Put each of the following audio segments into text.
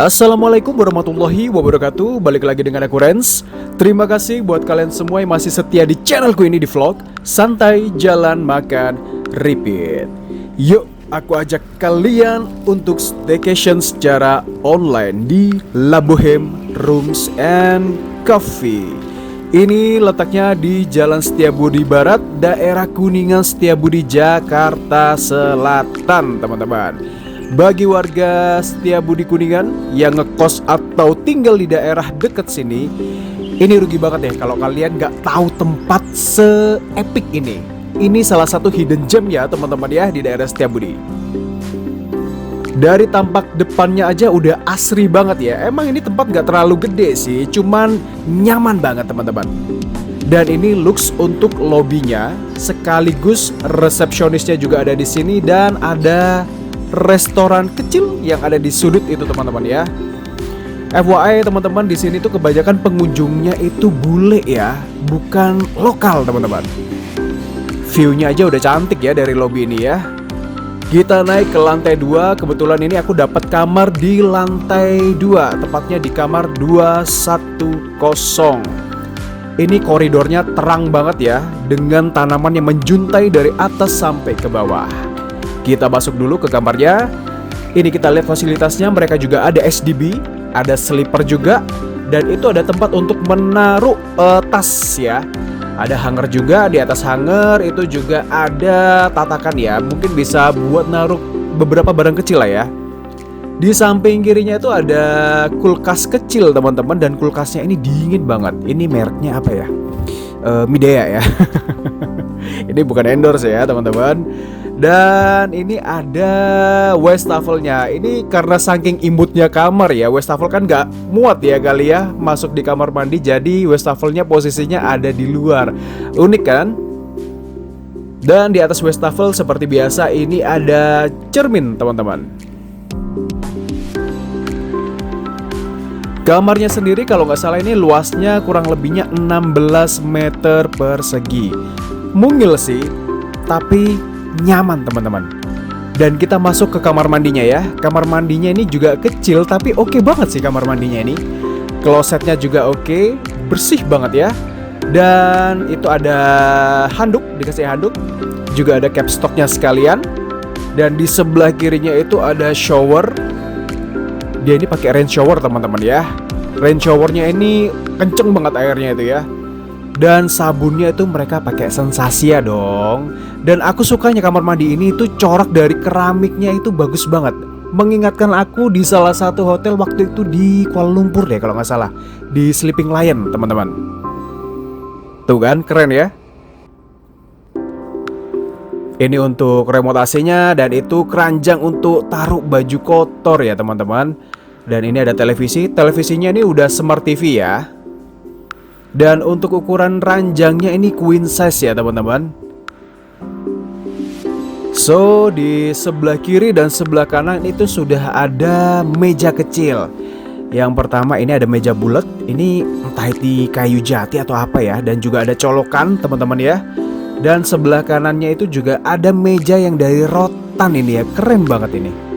Assalamualaikum warahmatullahi wabarakatuh. Balik lagi dengan aku Rens. Terima kasih buat kalian semua yang masih setia di channelku ini di vlog Santai Jalan Makan Repeat. Yuk, aku ajak kalian untuk staycation secara online di Labohem Rooms and Coffee. Ini letaknya di Jalan Setiabudi Barat, daerah Kuningan Setiabudi, Jakarta Selatan, teman-teman. Bagi warga Setiabudi Kuningan yang ngekos atau tinggal di daerah deket sini, ini rugi banget ya kalau kalian gak tahu tempat se-epic ini. Ini salah satu hidden gem ya teman-teman ya di daerah Setiabudi. Dari tampak depannya aja udah asri banget ya. Emang ini tempat gak terlalu gede sih, cuman nyaman banget teman-teman. Dan ini looks untuk lobbynya, sekaligus resepsionisnya juga ada di sini, dan ada restoran kecil yang ada di sudut itu teman-teman ya. FYI teman-teman, di sini tuh kebanyakan pengunjungnya itu bule ya, bukan lokal teman-teman. View-nya aja udah cantik ya dari lobby ini ya. Kita naik ke lantai 2. Kebetulan ini aku dapat kamar di lantai 2, tepatnya di kamar 210. Ini koridornya terang banget ya, dengan tanaman yang menjuntai dari atas sampai ke bawah. Kita masuk dulu ke kamarnya. Ini kita lihat fasilitasnya. Mereka juga ada SDB, ada sleeper juga, dan itu ada tempat untuk menaruh tas ya. Ada hanger juga. Di atas hanger itu juga ada tatakan ya, mungkin bisa buat naruh beberapa barang kecil lah ya. Di samping kirinya itu ada kulkas kecil teman-teman, dan kulkasnya ini dingin banget. Ini mereknya apa ya? Midea ya. Ini bukan endorse ya teman-teman. Dan ini ada wastafelnya. Ini karena saking imutnya kamar ya, wastafel kan gak muat ya kali ya masuk di kamar mandi, jadi wastafelnya posisinya ada di luar. Unik kan? Dan di atas wastafel seperti biasa ini ada cermin teman-teman. Kamarnya sendiri kalau nggak salah ini luasnya kurang lebihnya 16 meter persegi. Mungil sih, tapi nyaman teman-teman. Dan kita masuk ke kamar mandinya ya. Kamar mandinya ini juga kecil, tapi oke banget sih kamar mandinya ini. Klosetnya juga oke, bersih banget ya. Dan itu ada handuk, dikasih handuk. Juga ada capstocknya sekalian. Dan di sebelah kirinya itu ada shower. Dia ini pakai rain shower teman-teman ya. Rain showernya ini kenceng banget airnya itu ya. Dan sabunnya itu mereka pakai Sensasia dong. Dan aku sukanya kamar mandi ini itu corak dari keramiknya itu bagus banget. Mengingatkan aku di salah satu hotel waktu itu di Kuala Lumpur deh kalau nggak salah, di Sleeping Lion teman-teman. Tuh kan keren ya. Ini untuk remote AC-nya, dan itu keranjang untuk taruh baju kotor ya teman-teman. Dan ini ada televisi. Televisinya ini udah smart TV ya. Dan untuk ukuran ranjangnya ini queen size ya teman-teman. So di sebelah kiri dan sebelah kanan itu sudah ada meja kecil. Yang pertama ini ada meja bulat. Ini entah itu kayu jati atau apa ya. Dan juga ada colokan teman-teman ya. Dan sebelah kanannya itu juga ada meja yang dari rotan ini ya. Keren banget ini.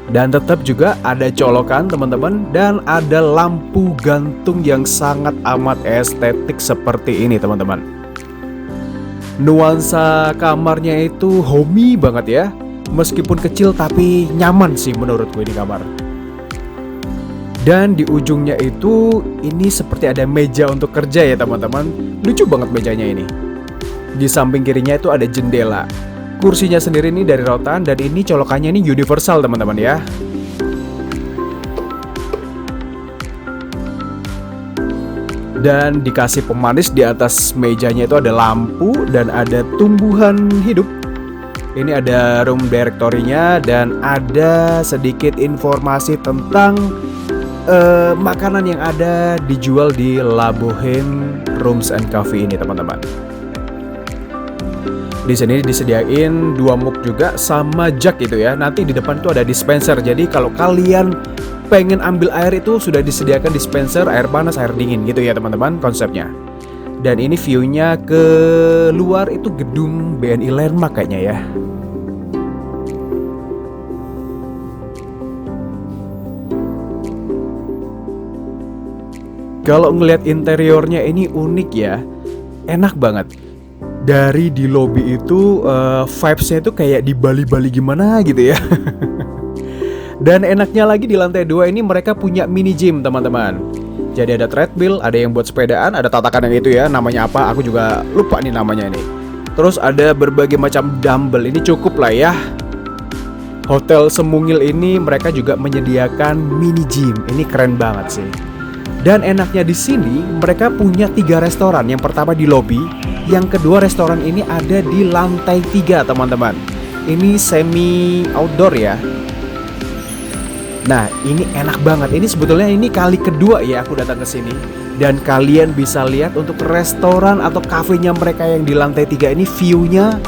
Dan tetap juga ada colokan teman-teman, dan ada lampu gantung yang sangat amat estetik seperti ini teman-teman. Nuansa kamarnya itu homey banget ya. Meskipun kecil tapi nyaman sih menurutku ini kamar. Dan di ujungnya itu ini seperti ada meja untuk kerja ya teman-teman. Lucu banget mejanya ini. Di samping kirinya itu ada jendela. Kursinya sendiri ini dari rotan, dan ini colokannya ini universal teman-teman ya. Dan dikasih pemanis di atas mejanya itu ada lampu dan ada tumbuhan hidup. Ini ada room directory-nya, dan ada sedikit informasi tentang makanan yang ada dijual di Labohem Rooms and Coffee ini teman-teman. Di sini disediain 2 mug juga sama jug itu ya. Nanti di depan itu ada dispenser. Jadi kalau kalian pengen ambil air itu sudah disediakan dispenser, air panas, air dingin gitu ya teman-teman konsepnya. Dan ini view-nya ke luar itu gedung BNI Landmark kayaknya ya. Kalau ngelihat interiornya ini unik ya, enak banget. Dari di lobby itu vibes-nya itu kayak di Bali-Bali gimana gitu ya. Dan enaknya lagi di lantai 2 ini mereka punya mini gym teman-teman. Jadi ada treadmill, ada yang buat sepedaan, ada tatakan yang itu ya, namanya apa aku juga lupa nih namanya ini. Terus ada berbagai macam dumbbell, ini cukup lah ya. Hotel Semungil ini mereka juga menyediakan mini gym, ini keren banget sih. Dan enaknya di sini mereka punya 3 restoran. Yang pertama di lobby, yang kedua restoran ini ada di lantai 3 teman-teman. Ini semi outdoor ya. Nah ini enak banget. Ini sebetulnya ini kali kedua ya aku datang ke sini. Dan kalian bisa lihat untuk restoran atau kafenya mereka yang di lantai 3 ini view-nya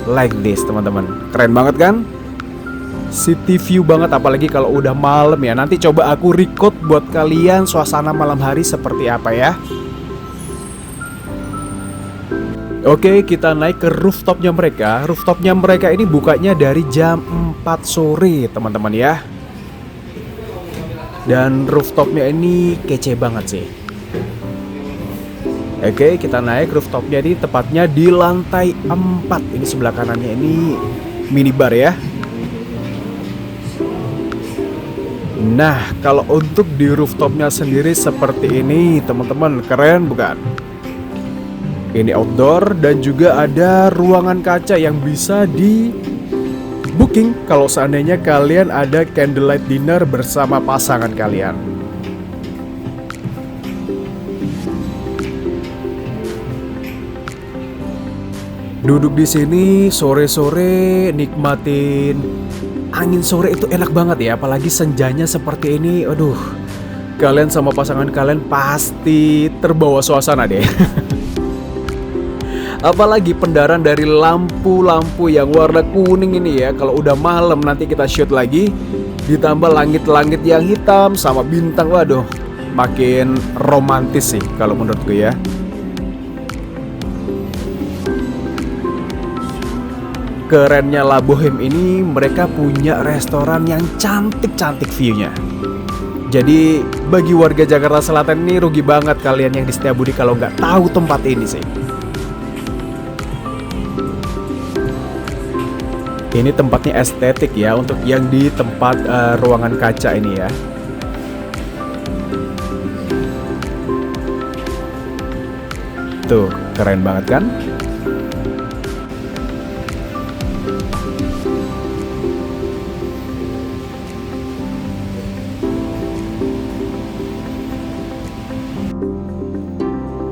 like this teman-teman. Keren banget kan? City view banget, apalagi kalau udah malam ya. Nanti coba aku record buat kalian suasana malam hari seperti apa ya. Oke, kita naik ke rooftopnya mereka. Rooftopnya mereka ini bukanya dari jam 4 sore teman-teman ya. Dan rooftopnya ini kece banget sih. Oke, kita naik rooftopnya ini tepatnya di lantai 4. Ini sebelah kanannya ini minibar ya. Nah, kalau untuk di rooftopnya sendiri seperti ini teman-teman, keren bukan? Ini outdoor dan juga ada ruangan kaca yang bisa di booking kalau seandainya kalian ada candlelight dinner bersama pasangan kalian. Duduk di sini sore-sore nikmatin angin sore itu enak banget ya, apalagi senjanya seperti ini. Aduh, kalian sama pasangan kalian pasti terbawa suasana deh. Apalagi pendaran dari lampu-lampu yang warna kuning ini ya. Kalau udah malam nanti kita shoot lagi, ditambah langit-langit yang hitam sama bintang, waduh, makin romantis sih kalau menurutku ya. Kerennya La Boheme ini mereka punya restoran yang cantik-cantik view-nya. Jadi bagi warga Jakarta Selatan ini rugi banget kalian yang di Setiabudi kalau nggak tahu tempat ini sih. Ini tempatnya estetik ya untuk yang di tempat ruangan kaca ini ya. Tuh, keren banget kan?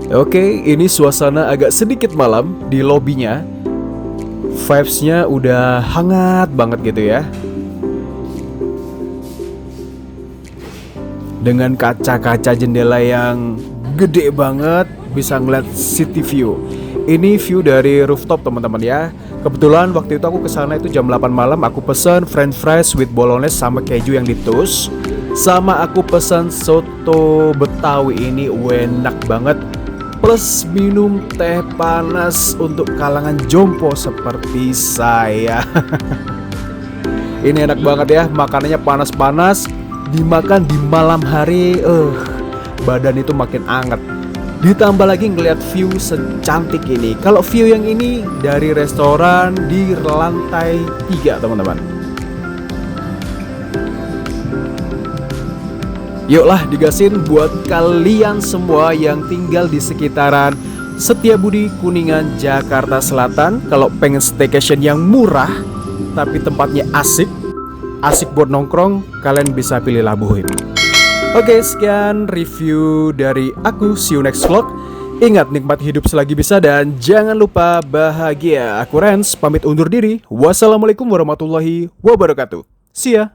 Oke, ini suasana agak sedikit malam di lobbynya. Vibes-nya udah hangat banget gitu ya. Dengan kaca-kaca jendela yang gede banget, bisa ngeliat city view. Ini view dari rooftop teman-teman ya. Kebetulan waktu itu aku kesana itu jam 8 malam. Aku pesen french fries with bolognese sama keju yang ditus. Sama aku pesen soto Betawi, ini enak banget. Plus minum teh panas untuk kalangan jompo seperti saya. Ini enak banget ya, makanannya panas-panas, dimakan di malam hari, badan itu makin anget. Ditambah lagi ngeliat view secantik ini. Kalau view yang ini dari restoran di lantai 3 teman-teman. Yuklah digasin buat kalian semua yang tinggal di sekitaran Setiabudi, Kuningan, Jakarta Selatan. Kalau pengen staycation yang murah tapi tempatnya asik buat nongkrong, kalian bisa pilih La Boheme. Oke, sekian review dari aku. See you next vlog. Ingat, nikmat hidup selagi bisa dan jangan lupa bahagia. Aku Rens, pamit undur diri. Wassalamualaikum warahmatullahi wabarakatuh. See ya.